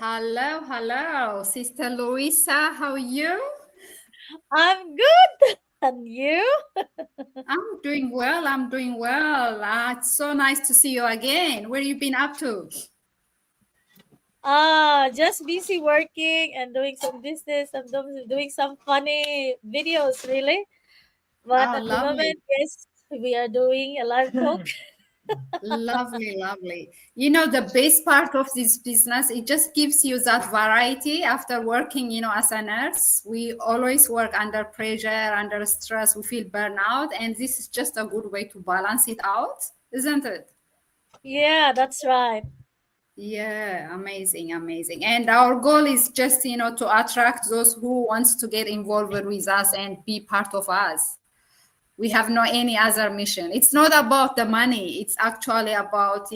Hello, Sister Louisa. How are you? I'm good. And you? I'm doing well. It's so nice to see you again. Where you been up to? Just busy working and doing some business. I'm doing some funny videos, really. But Oh, at the lovely, moment, yes, we are doing a live talk. lovely. The best part of this business, it just gives you that variety after working, as a nurse. We always work under pressure, under stress, we feel burnout, and this is just a good way to balance it out, isn't it? Yeah, that's right. Yeah, amazing, amazing. And our goal is just, to attract those who wants to get involved with us and be part of us. We have no any other mission. It's not about the money. It's actually about,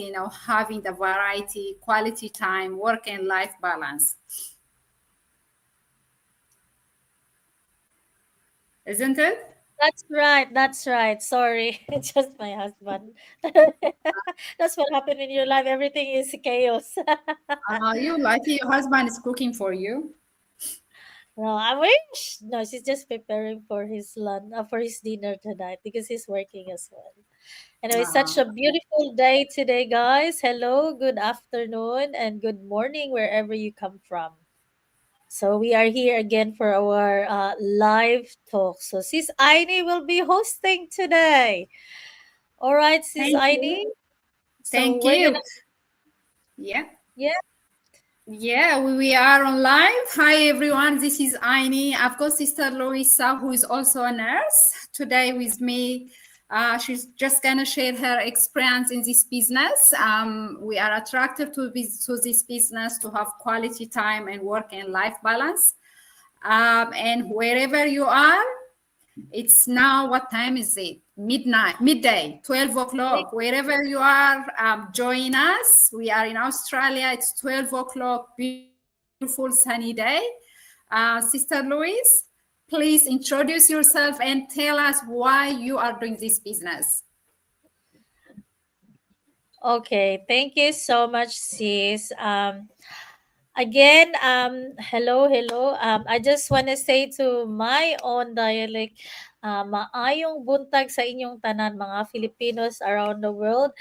having the variety, quality time, work and life balance. Isn't it? That's right. That's right. Sorry. It's just my husband. That's what happened in your life. Everything is chaos. You lucky your husband is cooking for you. No, I wish. No, she's just preparing for his lunch, for his dinner tonight because he's working as well. Anyway, such Uh, a beautiful day today, guys. Hello, good afternoon, and good morning wherever you come from. So we are here again for our live talk. So Sis Aini will be hosting today. All right, Sis thank Aini. you. So Thank we're you. gonna, Yeah. yeah. Yeah, we are on live. Hi, everyone. This is Aini. I've got Sister Louisa, who is also a nurse, today with me. She's just going to share her experience in this business. We are attracted to this business to have quality time and work and life balance. And wherever you are, it's now, what time is it? Midday, 12 o'clock. Wherever you are, join us. We are in Australia. It's 12 o'clock, beautiful sunny day. Sister Louise, please introduce yourself and tell us why you are doing this business. Okay, thank you so much, sis. Again, hello. I just want to say to my own dialect, maayong buntag sa inyong tanan, mga Filipinos around the world.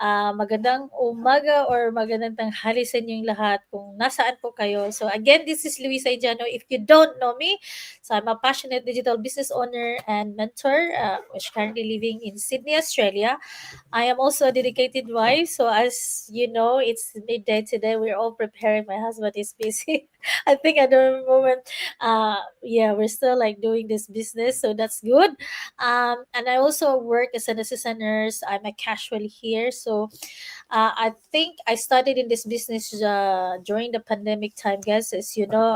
Magandang umaga or magandang tanghali sa inyong lahat kung nasaan po kayo. So again, this is Luisa Ijano. If you don't know me, so I'm a passionate digital business owner and mentor, which currently living in Sydney, Australia. I am also a dedicated wife. So as you know, it's midday today. We're all preparing. My husband is busy. I think at the moment, yeah, we're still like doing this business. So that's good. And I also work as an assistant nurse. I'm a casual here. So I think I started in this business during the pandemic time, guys. As you know,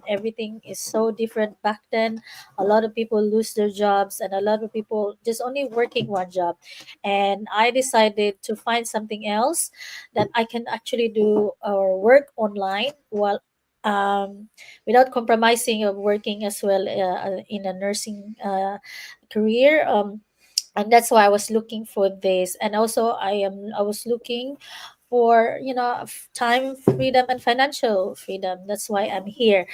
everything is so different back then. A lot of people lose their jobs, and a lot of people just only working one job. And I decided to find something else that I can actually do or work online while without compromising of working as well in a nursing career. And that's why I was looking for this, and also I was looking for time freedom and financial freedom. That's why I'm here.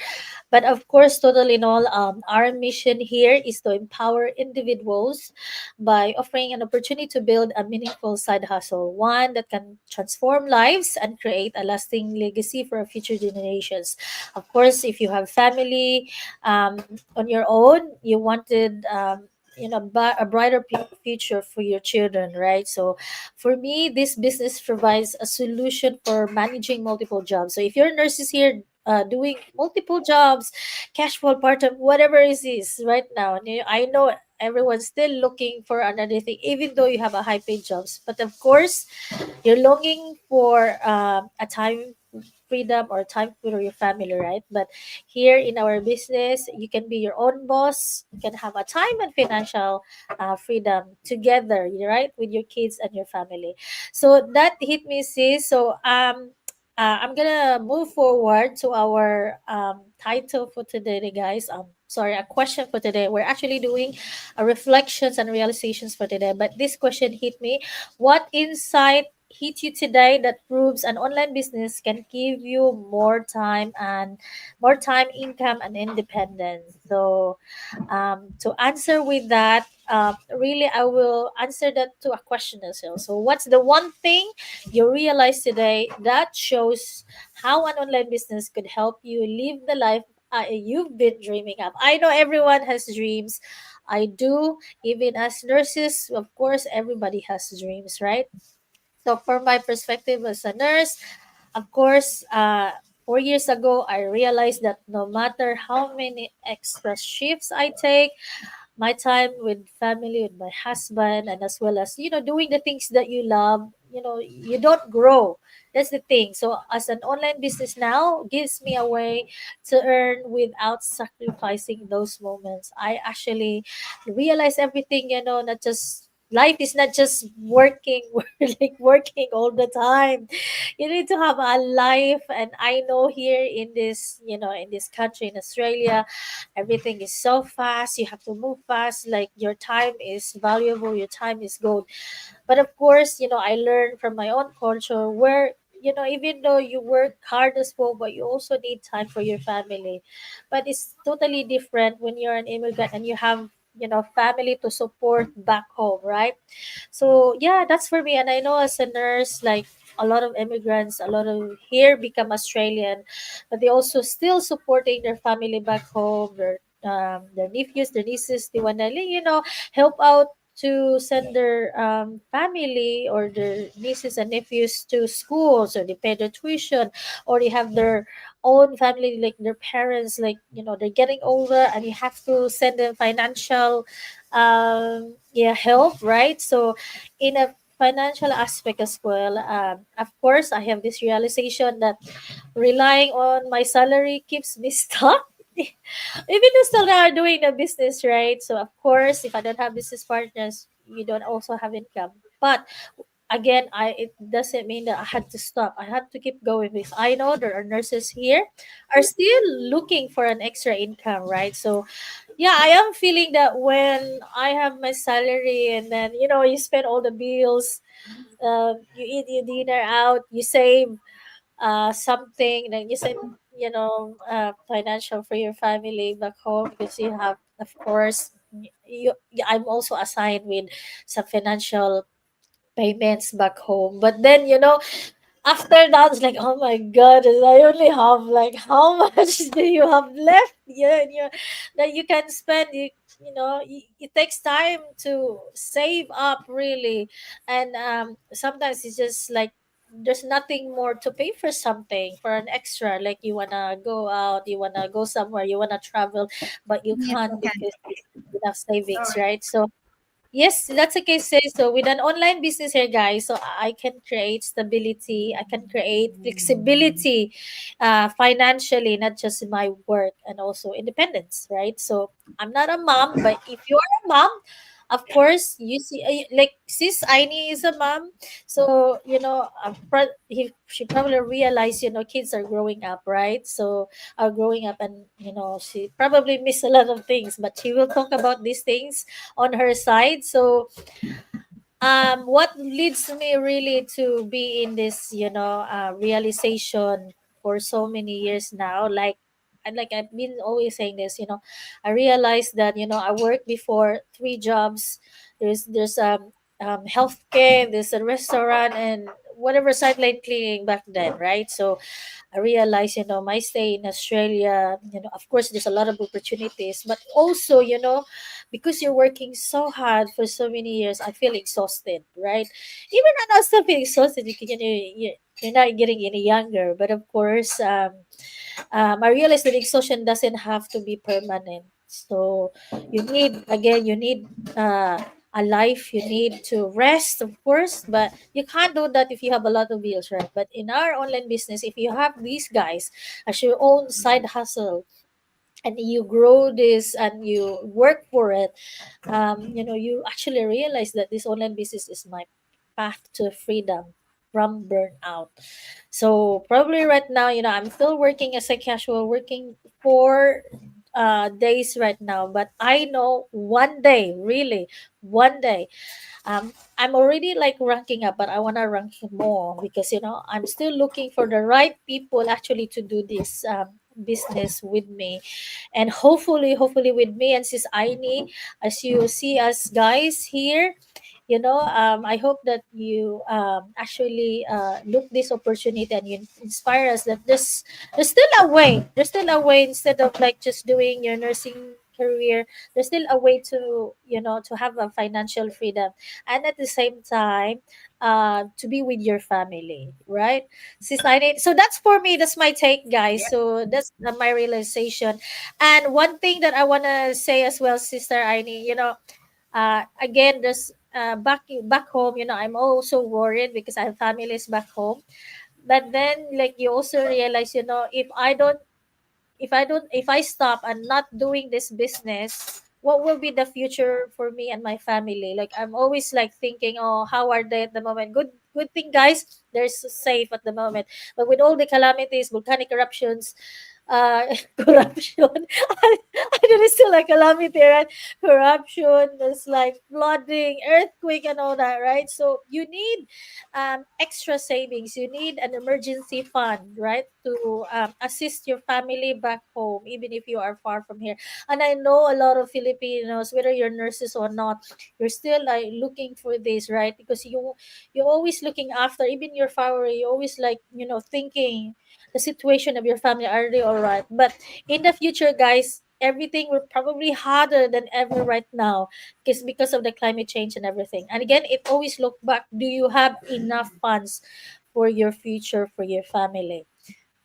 But of course, total in all, our mission here is to empower individuals by offering an opportunity to build a meaningful side hustle, one that can transform lives and create a lasting legacy for future generations. Of course, if you have family on your own, you wanted a brighter future for your children, right? So for me, this business provides a solution for managing multiple jobs. So if your nurse is here doing multiple jobs, cash flow part of whatever it is right now, and I know everyone's still looking for another thing, even though you have a high paid jobs. But of course, you're longing for a time freedom or time for your family, right? But here in our business, you can be your own boss. You can have a time and financial freedom together, right, with your kids and your family. So that hit me, sis. So I'm gonna move forward to our title for today, guys. Sorry, a question for today. We're actually doing reflections and realizations for today, but this question hit me. What insight hit you today that proves an online business can give you more time, income, and independence. So, to answer with that, really, I will answer that to a question as well. So, what's the one thing you realize today that shows how an online business could help you live the life you've been dreaming of? I know everyone has dreams. I do. Even as nurses, of course, everybody has dreams, right? So, from my perspective as a nurse, of course, 4 years ago, I realized that no matter how many extra shifts I take, my time with family, with my husband, and as well as, doing the things that you love, you don't grow. That's the thing. So as an online business now gives me a way to earn without sacrificing those moments. I actually realize everything, not just life is not just working, like working all the time. You need to have a life. And I know here in this, in this country, in Australia, everything is so fast. You have to move fast. Like, your time is valuable, your time is gold. But of course, I learned from my own culture where, even though you work hard as well, but you also need time for your family. But it's totally different when you're an immigrant and you have, family to support back home, right? So yeah, that's for me. And I know as a nurse, like, a lot of immigrants, a lot of here become Australian, but they also still supporting their family back home, their nephews, their nieces. They wanna, help out to send their family or their nieces and nephews to schools, or they pay their tuition, or they have their own family, like their parents, like, they're getting older, and you have to send them financial yeah, help, right? So in a financial aspect as well, of course, I have this realization that relying on my salary keeps me stuck. Even though still they are doing the business, right? So of course, if I don't have business partners, you don't also have income. But again, I it doesn't mean that I had to stop. I had to keep going, because I know there are nurses here are still looking for an extra income, right? So yeah, I am feeling that when I have my salary, and then, you spend all the bills, you eat your dinner out, you save something, then you save, financial for your family back home, because you have, of course, I'm also assigned with some financial payments back home. But then, after that, it's like, oh my god, I only have, like, how much do you have left? Yeah, and that you can spend. It takes time to save up, really. And sometimes it's just like there's nothing more to pay for something, for an extra, like you wanna go out, you wanna go somewhere, you wanna travel, but you Yes, can't okay. because you don't have enough savings, Sorry. right? So yes, that's the case. So with an online business here, guys, so I can create stability, I can create flexibility, financially, not just in my work, and also independence, right? So I'm not a mom, but if you are a mom, of course, you see, like sis Aini is a mom, so she probably realized, kids are growing up, right? So are growing up, and she probably missed a lot of things, but she will talk about these things on her side. So what leads me really to be in this, realization for so many years now, like, and like I've been always saying this, I realized that, I worked before 3 jobs. There's healthcare, there's a restaurant, and whatever sideline cleaning back then, right? So I realized, my stay in Australia, of course, there's a lot of opportunities, but also, because you're working so hard for so many years, I feel exhausted, right? Even when I still feel exhausted, you're not getting any younger. But of course, I realized that exhaustion doesn't have to be permanent. So you need uh, a life, you need to rest, of course, but you can't do that if you have a lot of bills, right? But in our online business, if you have these guys as your own side hustle, and you grow this and you work for it, you actually realize that this online business is my path to freedom from burnout. So probably right now, I'm still working as a casual, working for days right now, but I know one day, really, one day, I'm already like ranking up, but I want to rank more because I'm still looking for the right people actually to do this business with me, and hopefully with me and sis Aini, as you see us guys here, I hope that you actually look this opportunity and you inspire us that there's still a way, instead of like just doing your nursing career. There's still a way to to have a financial freedom, and at the same time to be with your family, right, sis Aini? So that's for me, that's my take, guys. So that's my realization. And one thing that I want to say as well, sister Aini, again, there's back home, I'm also worried because I have families back home. But then, like, you also realize, if I stop and not doing this business, what will be the future for me and my family? Like, I'm always like thinking, oh, how are they at the moment? Good thing, guys, they're safe at the moment. But with all the calamities, volcanic eruptions, corruption, I didn't still like calamity, right? Corruption, there's like flooding, earthquake, and all that, right? So you need extra savings. You need an emergency fund, right, to assist your family back home, even if you are far from here. And I know a lot of Filipinos, whether you're nurses or not, you're still like looking for this, right? Because you're always looking after, even your family. You're always like thinking the situation of your family, are they all right? But in the future, guys, everything will probably harder than ever right now, because of the climate change and everything. And again, it always look back, do you have enough funds for your future, for your family,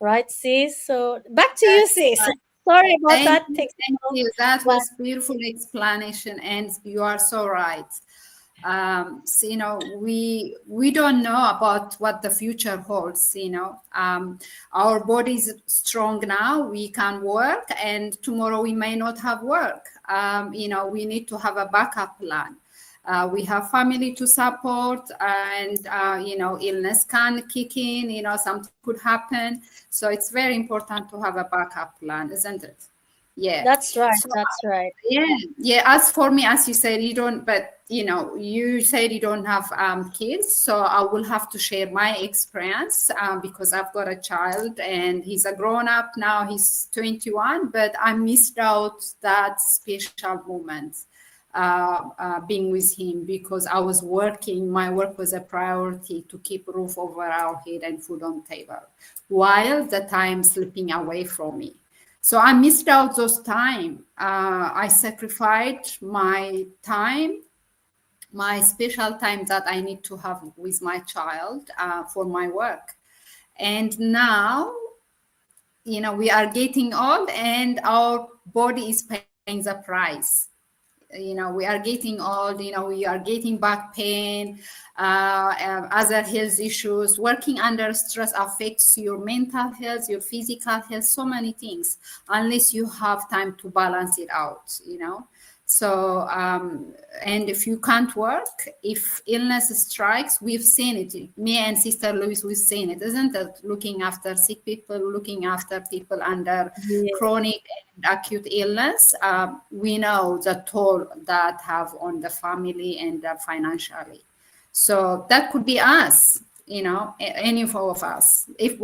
right, sis? So back to you, That's sis. right. Sorry about Thank that, you, takes thank long, you. That but was beautiful explanation, and you are so right. So, we don't know about what the future holds. Our body is strong now. We can work, and tomorrow we may not have work. We need to have a backup plan. We have family to support, and illness can kick in. Something could happen, so it's very important to have a backup plan, isn't it? Yeah. that's right, So that's right. yeah, yeah. As for me, as you said, you don't, but you said you don't have kids, so I will have to share my experience because I've got a child and he's a grown up now. He's 21, but I missed out that special moment being with him because I was working. My work was a priority to keep roof over our head and food on table, while the time slipping away from me. So I missed out those time. I sacrificed my time, my special time that I need to have with my child for my work. And now, we are getting old and our body is paying the price. We are getting old, we are getting back pain, other health issues. Working under stress affects your mental health, your physical health, so many things, unless you have time to balance it out. So and if you can't work, if illness strikes, we've seen it. Me and sister Louise, we've seen it, isn't it? Looking after sick people, looking after people under Yeah, chronic and acute illness, we know the toll that have on the family and financially. So that could be us, any of us. If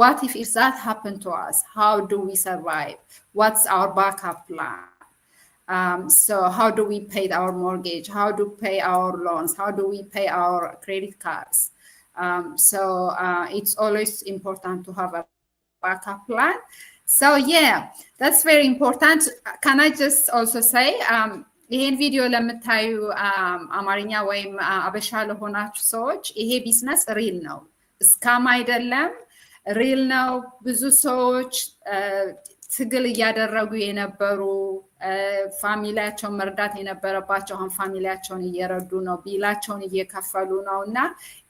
that happened to us, how do we survive? What's our backup plan? So how do we pay our mortgage? How do we pay our loans? How do we pay our credit cards? It's always important to have a backup plan. So yeah, that's very important. Can I just also say, ይሄን ቪዲዮ ለምታዩ አማርኛ ወይም አበሻ ለሆናችሁ ሰዎች ይሄ ቢዝነስ ሪል ነው፣ እስካም አይደለም፣ ሪል ነው። ብዙ ሰዎች ትግል እያደረጉ የነበሩ ፋሚሊያቸውን መርዳት የነበረባቸው አሁን ፋሚሊያቸውን እየረዱ ነው፣ ቢላቸውን እየከፈሉ ነው። እና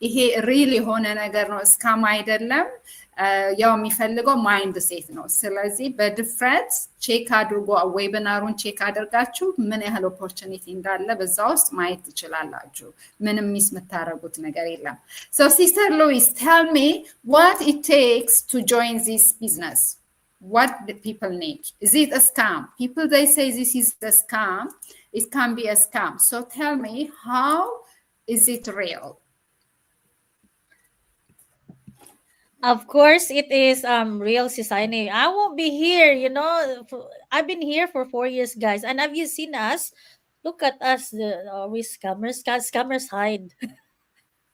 ይሄ ሪል የሆነ ነገር ነው፣ እስካም አይደለም። ያው የሚፈልገው ማይንድ ሴት ነው። ስለዚህ በድፍረት ቼክ አድርጎ ዌቢናሩን ቼክ አድርጋችሁ ምን ያህል ኦፖርቹኒቲ እንዳለ በዛ ውስጥ ማየት ትችላላችሁ። ምንም ሚስ የምታደርጉት ነገር የለም። So Sister Louise, tell me what it takes to join this business. what the people need. Is it a scam? People, they say this is a scam. It can be a scam. So tell me, how is it real? Of course, it is real society. I won't be here, I've been here for 4 years, guys. And have you seen us? Look at us, we scammers. Scammers hide.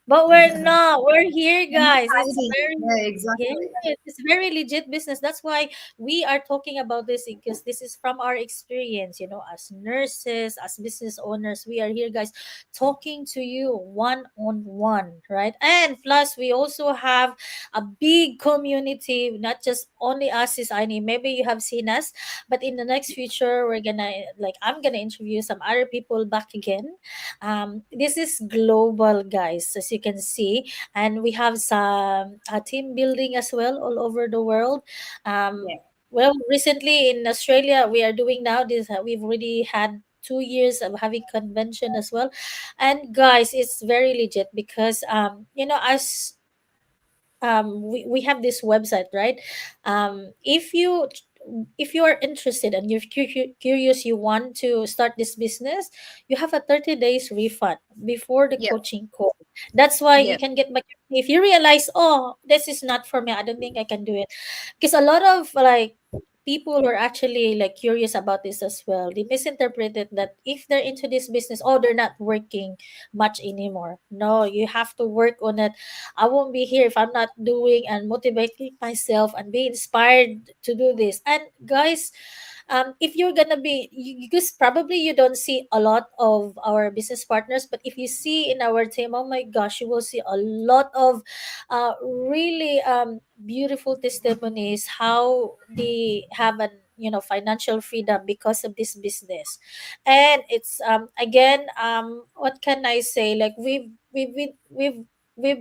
But we're not. We're here, We're not guys. It's hiding. very Yeah, yeah, exactly. it's very legit business. That's why we are talking about this, because this is from our experience, as nurses, as business owners. We are here, guys, talking to you one on one, right? And plus, we also have a big community, not just only us, is Aini. Maybe you have seen us, but in the next future, I'm gonna interview some other people back again. This is global, guys, as you can see, and we have some team building as well all over the world. um, Yeah. well, recently in Australia, we are doing now this, we've already had 2 years of having convention as well. And guys, it's very legit because as we have this website, right? If you are interested and you're curious, you want to start this business, you have a 30 days refund before the Yeah. coaching call. That's why Yeah. you can get back if you realize, oh, this is not for me, I don't think I can do it. Because a lot of people who are actually like curious about this as well, they misinterpreted that if they're into this business, oh, they're not working much anymore. No, you have to work on it. I won't be here if I'm not doing and motivating myself and be inspired to do this. And guys, if you're gonna be, because probably you don't see a lot of our business partners, but if you see in our team, oh my gosh, you will see a lot of really beautiful testimonies how they have an financial freedom because of this business. And it's again, what can I say, like we've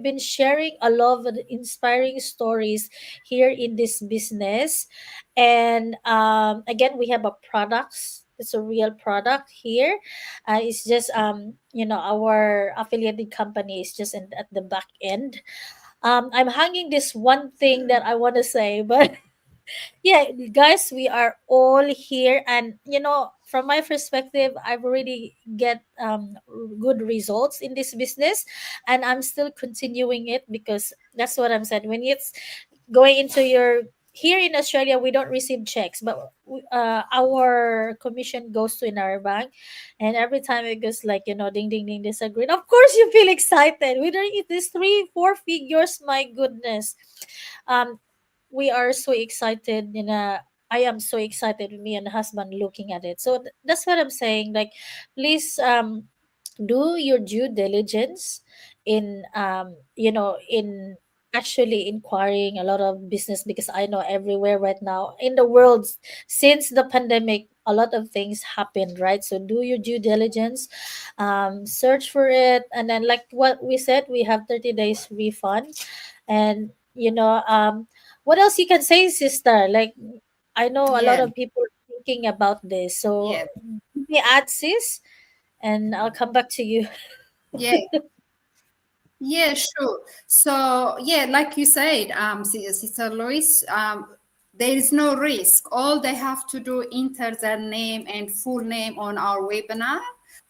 been sharing a lot of inspiring stories here in this business. And again, we have a products, it's a real product here. It's just our affiliated company is just at the back end. I'm hanging this one thing that I want to say, but yeah, guys, we are all here. And from my perspective, I've already get good results in this business, and I'm still continuing it because that's what I'm saying. When it's going into your, here in Australia, we don't receive checks, but our commission goes to in our bank. And every time it goes like, ding ding ding, this agreed, of course you feel excited. We don't eat this 3 4 figures, my goodness. um we are so excited, I am so excited with me and husband looking at it. So that's what I'm saying, like, please do your due diligence in in actually inquiring a lot of business, because I know everywhere right now in the world, since the pandemic, a lot of things happened, right? So do your due diligence, search for it, and then like what we said, we have 30 days refund. And what else you can say, sister? Like, I know a lot Yeah. of people are thinking about this, so Yeah. give me add, sis, and I'll come back to you. Yeah. Yeah, sure. So, yeah, like you said, Sister Lois, there is no risk. All they have to do, enter their name and full name on our webinar,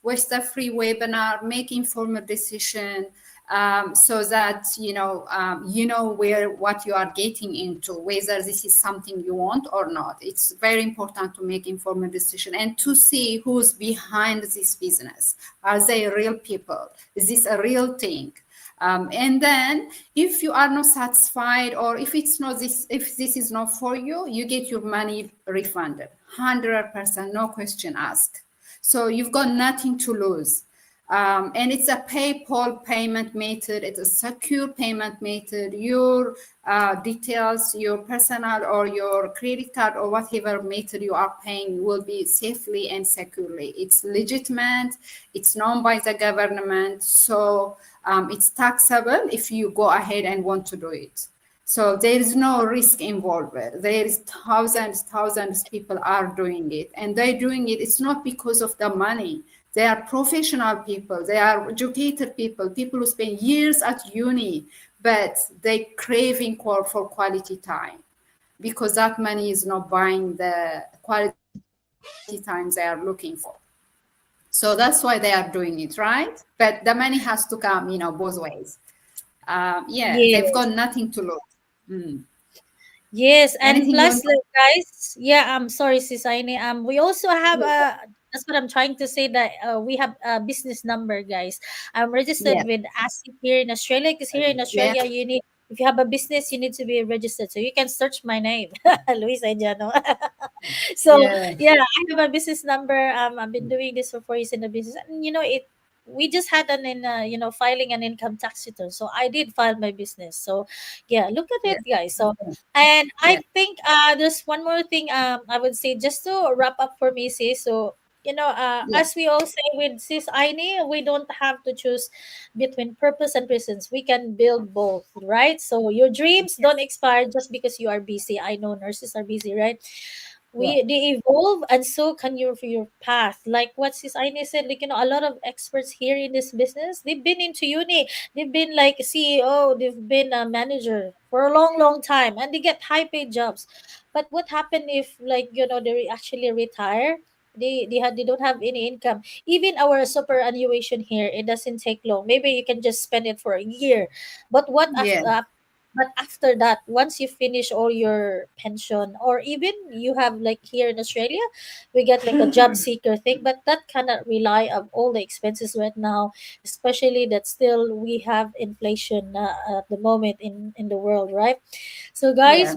watch the free webinar, make informed decision, so that you know where what you are getting into, whether this is something you want or not. It's very important to make informed decision and to see who's behind this business. Are they real people? Is this a real thing? And then if you are not satisfied, or if it's not this, if this is not for you, you get your money refunded 100%, no question asked. So you've got nothing to lose. And it's a PayPal payment method. It's a secure payment method. Your details, your personal or your credit card or whatever method you are paying will be safely and securely. It's legitimate. It's known by the government. So it's taxable if you go ahead and want to do it. So there is no risk involved. There is thousands people are doing it, and they're doing it. It's not because of the money. They are professional people. They are educated people, people who spend years at uni, but they craving for quality time. because that money is not buying the quality time they are looking for. So that's why they are doing it, right? But the money has to come, both ways. Yeah, they've got Yes. nothing to lose. Mm. Yes, and Anything you want plus, to? like, guys, yeah, I'm sorry, Sis Aini. We also have that's what I'm trying to say, that we have a business number, guys. I'm registered Yeah, with ASIC here in Australia, because here in yeah, Australia, you need, if you have a business, you need to be registered. So you can search my name, Luisa Jano. So yeah, yeah, I have a business number. I've been doing this for 4 years in the business, and it. We just had an in filing an income tax return, so I did file my business. So yeah, look at yeah, it, guys. So, and yeah, I think there's one more thing I would say, just to wrap up for me, sis. So, yeah, as we all say with Sis Aini, we don't have to choose between purpose and presence. We can build both, right? So your dreams don't expire just because you are busy. I know nurses are busy, right? yeah, They evolve, and so can your path. Like what Sis Aini said, like, a lot of experts here in this business, they've been into uni, they've been like CEO, they've been a manager for a long, long time, and they get high paid jobs. But what happened if, like, they actually retire? They don't have any income. Even our superannuation here, it doesn't take long. Maybe you can just spend it for a year. But what yeah, after that, once you finish all your pension, or even you have, like, here in Australia, we get like a job seeker thing, but that cannot rely on all the expenses right now, especially that still we have inflation at the moment in the world, right? So, yeah,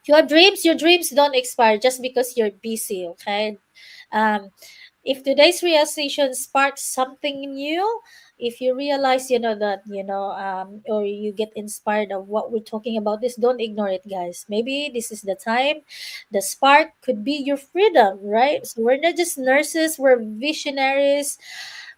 guys, your dreams don't expire just because you're busy, okay? um if today's realization sparks something new, if you realize, that, or you get inspired of what we're talking about, this, don't ignore it, guys. Maybe this is the time. The spark could be your freedom, right? So we're not just nurses, we're visionaries.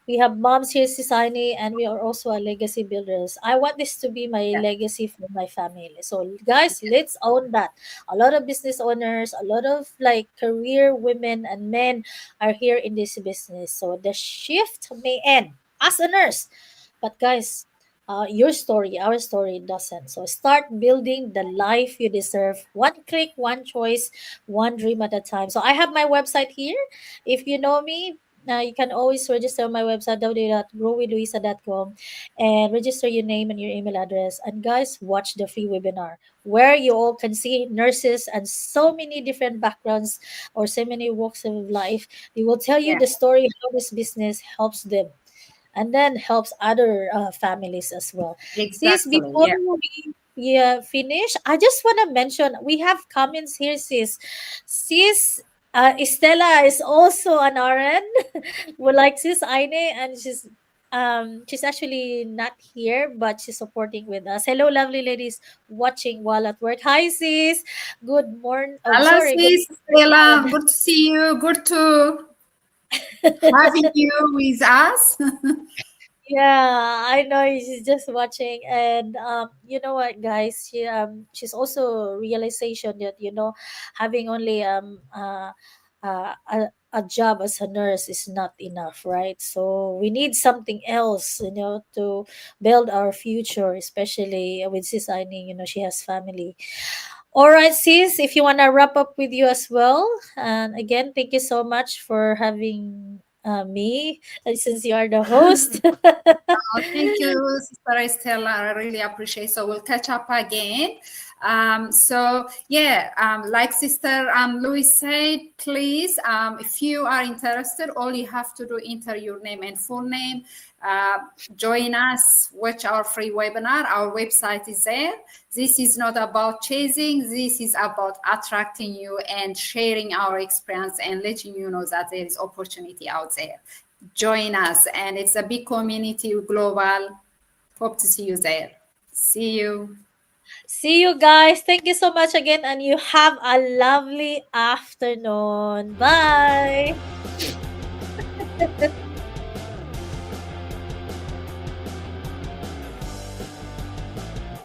We have moms here, Sisani, and we are also a legacy builders. I want this to be my yeah, legacy for my family. So, guys, let's own that. A lot of business owners, a lot of, like, career women and men are here in this business. So the shift may end as a nurse, but, guys, your story, our story doesn't. So start building the life you deserve. One click, one choice, one dream at a time. So I have my website here. If you know me, you can always register on my website, www.growwithluisa.com, and register your name and your email address. And, guys, watch the free webinar where you all can see nurses and so many different backgrounds, or so many walks of life. They will tell you yeah. the story, how this business helps them and then helps other families as well. Sis, Exactly. before Yeah. we, yeah, finish, I just want to mention we have comments here, sis. Sis, Estella is also an RN. Well, like Sis Aine, and she's actually not here, but she's supporting with us. Hello, lovely ladies watching while at work. Hi, sis. Good morning. Oh, Hello, sorry. Good sis Stella. Good to see you. Good to having you with us. Yeah, I know she's just watching, and you know what, guys? She's also realization that, having only a job as a nurse is not enough, right? So we need something else, to build our future, especially with Sis Aini. She has family. All right, sis, if you want to wrap up with you as well. And again, thank you so much for having me, since you are the host. Oh, thank you, Sister Estella. I really appreciate. So we'll catch up again. So yeah, like Sister Louis said, please, if you are interested, all you have to do, enter your name and full name. Uh, Join us, watch our free webinar. Our website is there. This is not about chasing. This is about attracting you and sharing our experience and letting you know that there is opportunity out there. Join us, and it's a big community, global. Hope to see you there. See you. See you guys. Thank you so much again, and you have a lovely afternoon. Bye.